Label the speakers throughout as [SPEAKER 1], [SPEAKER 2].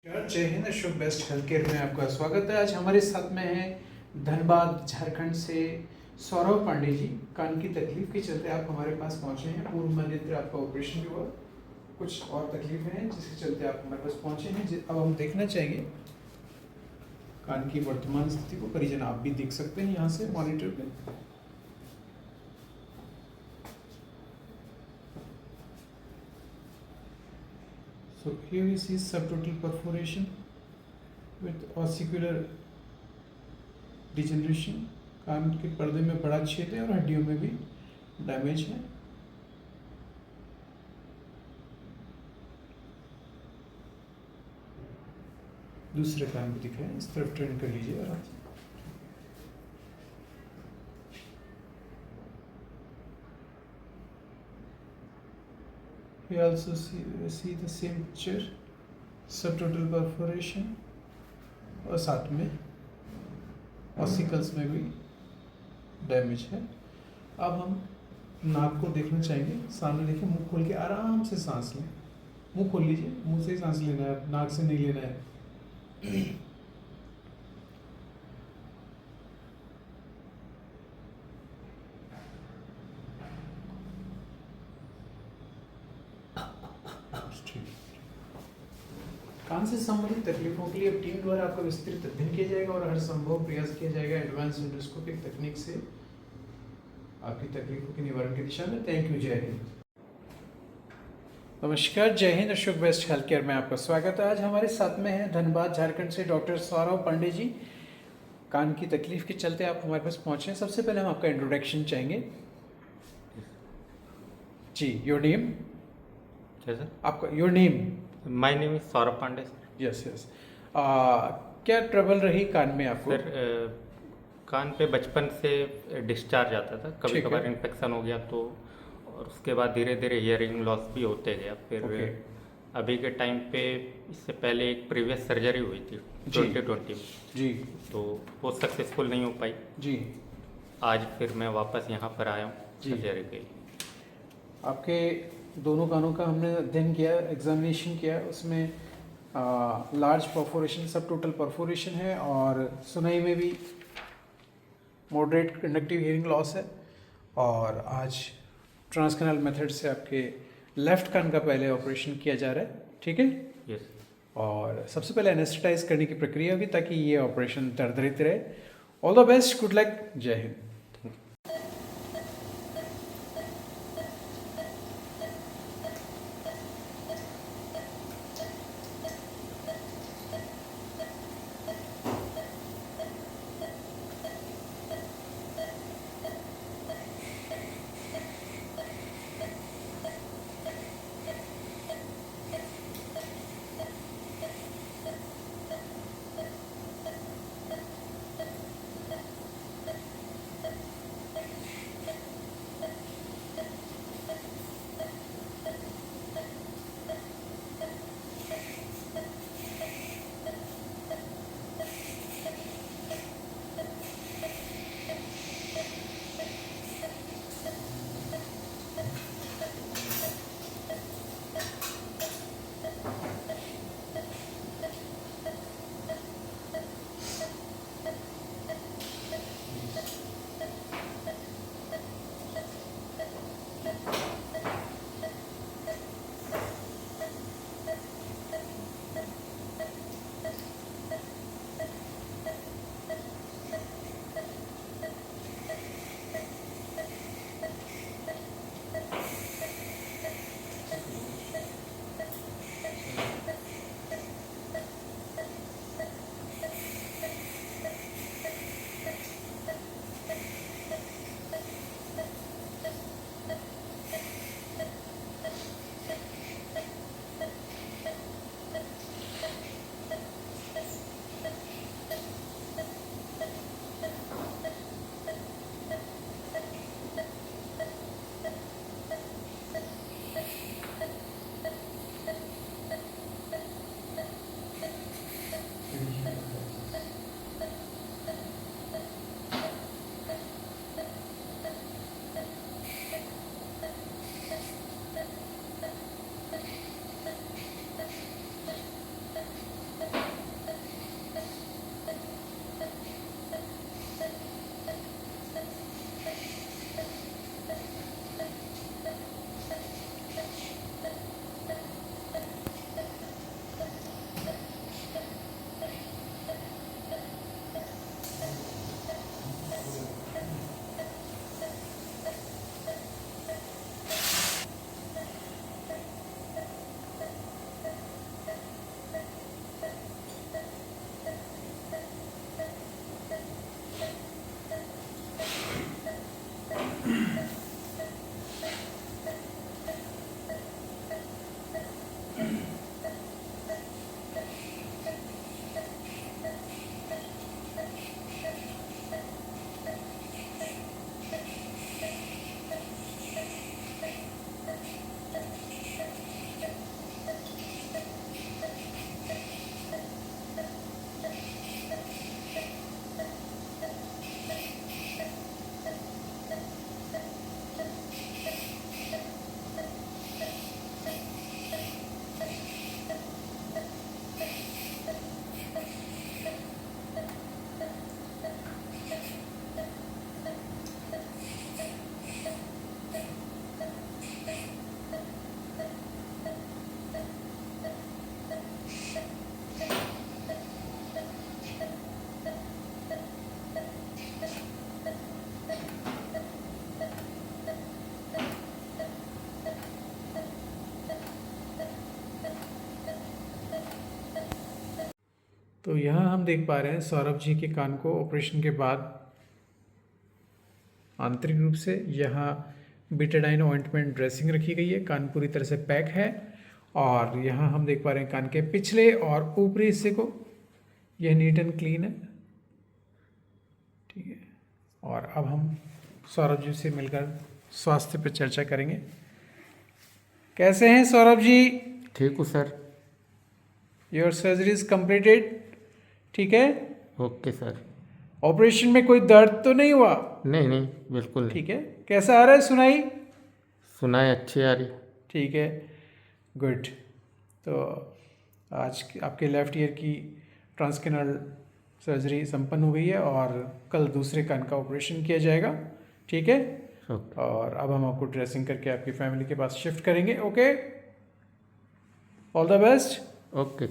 [SPEAKER 1] जय Hind. Ashok best health care में आपका स्वागत है। आज हमारे साथ में है धनबाद झारखंड से सौरभ पांडे जी। कान की तकलीफ के चलते आप हमारे पास पहुंचे हैं। पूर्व में नेत्र आपका ऑपरेशन भी हुआ, कुछ और तकलीफें हैं जिसके चलते आप हमारे पास पहुंचे हैं। अब हम देखना चाहेंगे कान की वर्तमान स्थिति को। परिजन आप भी देख सकते हैं यहाँ से मॉनिटर पे। So here we see subtotal perforation with ossicular degeneration। कान के पर्दे में बड़ा छेद है और हड्डियों में भी डैमेज है। दूसरे कान को दिखाएं, इस तरफ टर्न कर लीजिए आराम से। We also see the same picture, subtotal perforation और साथ में ऑसिकल्स में भी डैमेज है। अब हम नाक को देखना चाहेंगे। सामने देखिए, मुंह खोल के आराम से सांस लें। मुंह खोल लीजिए, मुंह से ही सांस लेना है, नाक से नहीं लेना है। कान से संबंधित तकलीफों के लिए अब टीम द्वारा आपका विस्तृत अध्ययन किया जाएगा और हर संभव प्रयास किया जाएगा एडवांस एंडोस्कोपिक तकनीक से आपकी तकलीफों के निवारण की दिशा में। Thank you. जय हिंद। नमस्कार, जय Hind. Ashok best health care में आपका स्वागत है। आज हमारे साथ में है धनबाद झारखंड से डॉक्टर सौरभ पांडे जी। कान की तकलीफ के चलते आप हमारे पास पहुंचे हैं। सबसे पहले हम आपका इंट्रोडक्शन चाहेंगे जी। Your name?
[SPEAKER 2] क्या सर?
[SPEAKER 1] आपका your name?
[SPEAKER 2] My name is Saurabh Pandey.
[SPEAKER 1] Yes yes. क्या ट्रबल रही कान में आपको?
[SPEAKER 2] सर कान पे बचपन से डिस्चार्ज आता था, कभी
[SPEAKER 1] ठीक है।
[SPEAKER 2] कभार इन्फेक्शन हो गया तो, और उसके बाद धीरे धीरे हियरिंग लॉस भी होते गया। फिर
[SPEAKER 1] ओके।
[SPEAKER 2] अभी के टाइम पे इससे पहले एक प्रीवियस सर्जरी हुई थी
[SPEAKER 1] जी।
[SPEAKER 2] 2020 में,
[SPEAKER 1] जी
[SPEAKER 2] तो वो सक्सेसफुल नहीं हो पाई।
[SPEAKER 1] जी।
[SPEAKER 2] आज फिर मैं वापस यहाँ पर आया हूँ
[SPEAKER 1] जी।
[SPEAKER 2] सर्जरी के लिए।
[SPEAKER 1] आपके दोनों कानों का हमने अध्ययन किया, एग्जामिनेशन किया। उसमें लार्ज परफोरेशन, सब टोटल परफोरेशन है और सुनाई में भी मॉडरेट कंडक्टिव हियरिंग लॉस है। और आज ट्रांसकैनल मेथड से आपके लेफ्ट कान का पहले ऑपरेशन किया जा रहा है। ठीक है।
[SPEAKER 2] यस।
[SPEAKER 1] और सबसे पहले एनेस्थेटाइज करने की प्रक्रिया होगी ताकि ये ऑपरेशन दर्द रहे। All the best, good luck, जय हिंद। तो यहाँ हम देख पा रहे हैं सौरभ जी के कान को ऑपरेशन के बाद आंतरिक रूप से यहाँ बीटाडाइन ऑइंटमेंट ड्रेसिंग रखी गई है। कान पूरी तरह से पैक है और यहाँ हम देख पा रहे हैं कान के पिछले और ऊपरी हिस्से को, यह नीट एंड क्लीन है। ठीक है, और अब हम सौरभ जी से मिलकर स्वास्थ्य पर चर्चा करेंगे। कैसे हैं सौरभ जी?
[SPEAKER 2] ठीक हूँ sir.
[SPEAKER 1] Your surgery is completed. ठीक है,
[SPEAKER 2] ओके सर।
[SPEAKER 1] ऑपरेशन में कोई दर्द तो नहीं हुआ?
[SPEAKER 2] नहीं नहीं, बिल्कुल नहीं।
[SPEAKER 1] ठीक है, कैसा आ रहा है सुनाई?
[SPEAKER 2] सुनाई अच्छी आ रही।
[SPEAKER 1] ठीक है, गुड। तो आज आपके लेफ्ट ईयर की ट्रांसकेनल सर्जरी संपन्न हो गई है और कल दूसरे कान का ऑपरेशन किया जाएगा। ठीक है,
[SPEAKER 2] ओके।
[SPEAKER 1] और अब हम आपको ड्रेसिंग करके आपकी फैमिली के पास शिफ्ट करेंगे। Okay, all the best.
[SPEAKER 2] Okay.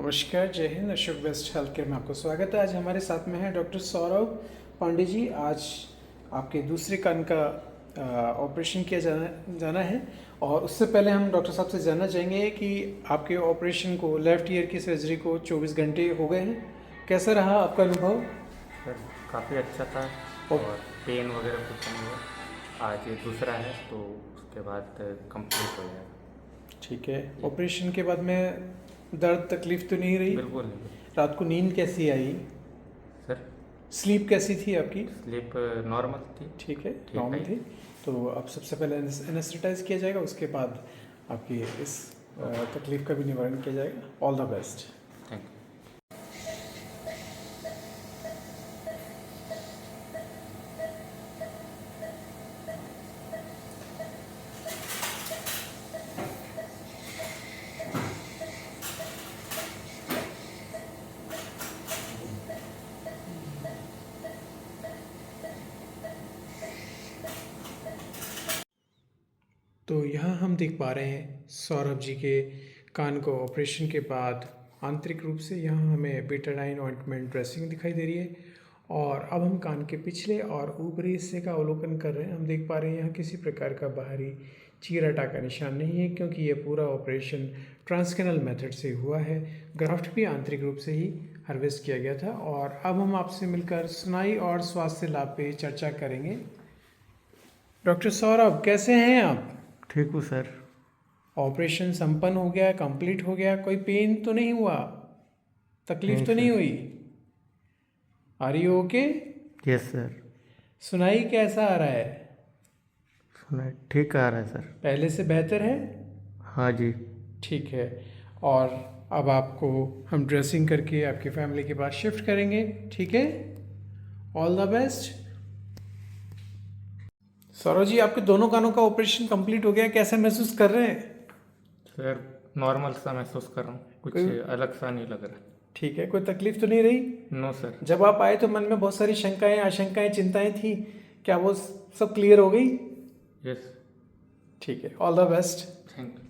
[SPEAKER 1] नमस्कार, जय Hind. Ashok best health care में आपको स्वागत है। आज हमारे साथ में है डॉक्टर सौरभ पांडे जी। आज आपके दूसरे कान का ऑपरेशन किया जाना है और उससे पहले हम डॉक्टर साहब से जानना चाहेंगे कि आपके ऑपरेशन को, लेफ्ट ईयर की सर्जरी को 24 घंटे हो गए हैं, कैसा रहा आपका अनुभव?
[SPEAKER 2] सर काफ़ी अच्छा था और पेन वगैरह कुछ नहीं हुआ। आज ये दूसरा है तो उसके बाद कंप्लीट हो जाएगा।
[SPEAKER 1] ठीक है, ऑपरेशन के बाद में दर्द तकलीफ तो नहीं रही?
[SPEAKER 2] बिल्कुल नहीं।
[SPEAKER 1] रात को नींद कैसी आई?
[SPEAKER 2] सर
[SPEAKER 1] स्लीप कैसी थी आपकी?
[SPEAKER 2] स्लीप नॉर्मल थी।
[SPEAKER 1] ठीक है,
[SPEAKER 2] ठीक
[SPEAKER 1] नॉर्मल
[SPEAKER 2] है।
[SPEAKER 1] थी। तो अब सबसे पहले एनेस्थेटाइज किया जाएगा, उसके बाद आपकी इस तकलीफ का भी निवारण किया जाएगा। All the best.
[SPEAKER 2] Thank you.
[SPEAKER 1] तो यहाँ हम देख पा रहे हैं सौरभ जी के कान को ऑपरेशन के बाद आंतरिक रूप से यहाँ हमें बीटाडाइन ऑइंटमेंट ड्रेसिंग दिखाई दे रही है और अब हम कान के पिछले और ऊपरी हिस्से का अवलोकन कर रहे हैं। हम देख पा रहे हैं यहाँ किसी प्रकार का बाहरी चीरा का निशान नहीं है क्योंकि यह पूरा ऑपरेशन ट्रांसकेनल मेथड से हुआ है। ग्राफ्ट भी आंतरिक रूप से ही हार्वेस्ट किया गया था और अब हम आपसे मिलकर सुनाई और स्वास्थ्य लाभ पे चर्चा करेंगे। डॉक्टर सौरभ, कैसे हैं आप?
[SPEAKER 2] ठीक हूँ सर।
[SPEAKER 1] ऑपरेशन संपन्न हो गया, कंप्लीट हो गया, कोई पेन तो नहीं हुआ, तकलीफ
[SPEAKER 2] नहीं
[SPEAKER 1] तो नहीं
[SPEAKER 2] सर।
[SPEAKER 1] हुई? Are you okay?
[SPEAKER 2] Yes sir.
[SPEAKER 1] सुनाई कैसा आ रहा है?
[SPEAKER 2] सुनाई ठीक आ रहा है सर।
[SPEAKER 1] पहले से बेहतर है?
[SPEAKER 2] हाँ जी।
[SPEAKER 1] ठीक है, और अब आपको हम ड्रेसिंग करके आपकी फैमिली के पास शिफ्ट करेंगे। ठीक है, all the best. Saurabh ji, आपके दोनों कानों का ऑपरेशन कंप्लीट हो गया, कैसा महसूस कर रहे हैं?
[SPEAKER 2] सर नॉर्मल सा महसूस कर रहा हूँ, कुछ अलग सा नहीं लग रहा।
[SPEAKER 1] ठीक है, कोई तकलीफ तो नहीं रही?
[SPEAKER 2] No sir.
[SPEAKER 1] जब आप आए तो मन में बहुत सारी शंकाएं, आशंकाएं, चिंताएं थी, क्या वो सब क्लियर हो गई?
[SPEAKER 2] यस।
[SPEAKER 1] ठीक है, all the best.
[SPEAKER 2] Thank you.